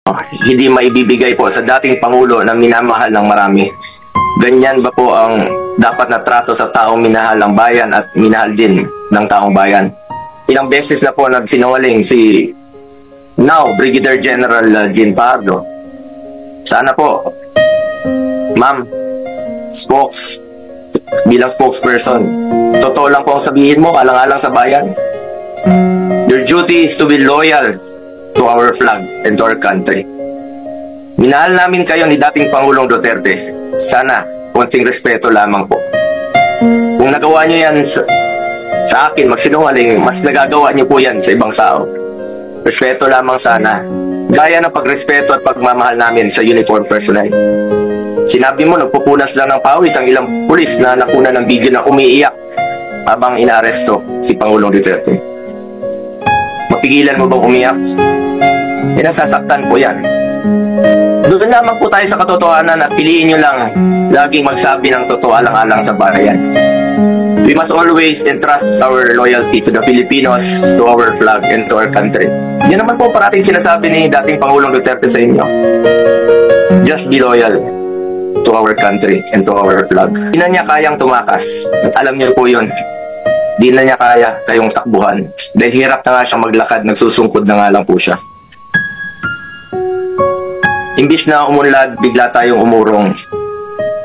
hindi maibibigay po sa dating Pangulo na minamahal ng marami. Ganyan ba po ang dapat na trato sa taong minahal ng bayan at minahal din ng taong bayan? Ilang beses na po nagsinungaling si now Brigadier General Jean Pardo. Sana po, ma'am, bilang spokesperson, totoo lang po ang sabihin mo, alang-alang sa bayan. Your duty is to be loyal to our flag and to our country. Minahal namin kayo ni dating Pangulong Duterte. Sana, konting respeto lamang po. Kung nagawa nyo yan sa akin, magsinungaling, mas nagagawa nyo po yan sa ibang tao. Respeto lamang sana. Gaya ng pagrespeto at pagmamahal namin sa uniform personnel. Sinabi mo, nagpupunas lang ng pawis ang ilang pulis na nakuna ng video na umiiyak habang inaaresto si Pangulong Duterte. Mapigilan mo bang umiyak? Nasasaktan po yan. Doon lamang po tayo sa katotohanan at piliin nyo lang laging magsabi ng totoo alang-alang sa bayan. We must always entrust our loyalty to the Filipinos, to our flag, and to our country. Yan naman po parating sinasabi ni dating Pangulong Duterte sa inyo. Just be loyal to our country and to our flag. Di na niya kayang tumakas. At alam niyo po yun. Di na niya kaya kayong takbuhan. Dahil hirap na nga siyang maglakad, nagsusungkod na nga lang po siya. Imbis na umunlad, bigla tayong umurong.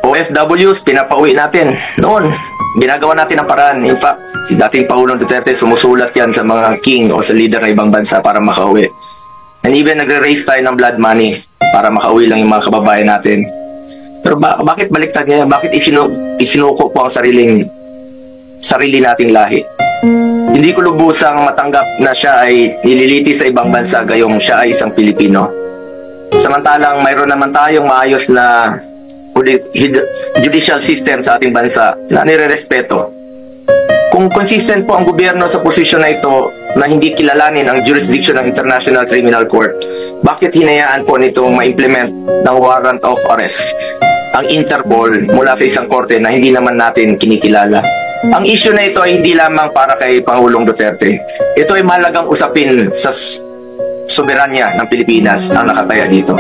OFWs, pinapauwi natin. Noon, ginagawa natin ang paraan. In fact, si dating Pangulong Duterte sumusulat yan sa mga king o sa leader ng ibang bansa para makauwi. And even nagre-raise tayo ng blood money para makauwi lang yung mga kababayan natin. Pero bakit baliktad niya? Bakit isinuko po ang sarili nating lahi? Hindi ko lubusang matanggap na siya ay nililiti sa ibang bansa gayong siya ay isang Pilipino. Samantalang mayroon naman tayong maayos na judicial system sa ating bansa na nire-respeto. Kung consistent po ang gobyerno sa posisyon na ito na hindi kilalanin ang jurisdiction ng International Criminal Court, bakit hinayaan po nitong ma-implement ng warrant of arrest ang Interpol mula sa isang korte na hindi naman natin kinikilala? Ang issue na ito ay hindi lamang para kay Pangulong Duterte. Ito ay mahalagang usapin sa soberanya ng Pilipinas ang nakataya dito.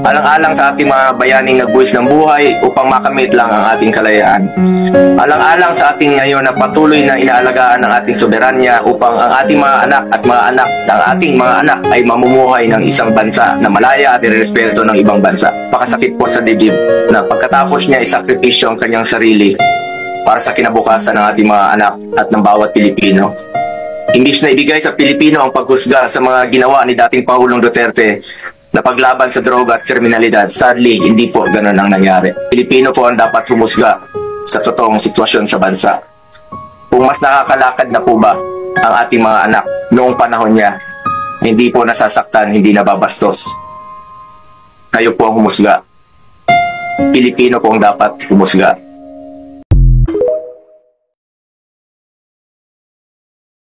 Alang-alang sa ating mga bayaning nagbuwis ng buhay upang makamit lang ang ating kalayaan. Alang-alang sa ating ngayon na patuloy na inaalagaan ng ating soberanya upang ang ating mga anak at mga anak ng ating mga anak ay mamumuhay ng isang bansa na malaya at irerespeto ng ibang bansa. Pakasakit po sa dibdib na pagkatapos niya isakripisyo ang kanyang sarili para sa kinabukasan ng ating mga anak at ng bawat Pilipino. Imbis na ibigay sa Pilipino ang paghusga sa mga ginawa ni dating Pangulong Duterte na paglaban sa droga at kriminalidad, sadly, hindi po ganun ang nangyari. Pilipino po ang dapat humusga sa totoong sitwasyon sa bansa. Kung mas nakakalakad na po ba ang ating mga anak noong panahon niya, hindi po nasasaktan, hindi nababastos. Kayo po ang humusga. Pilipino po ang dapat humusga.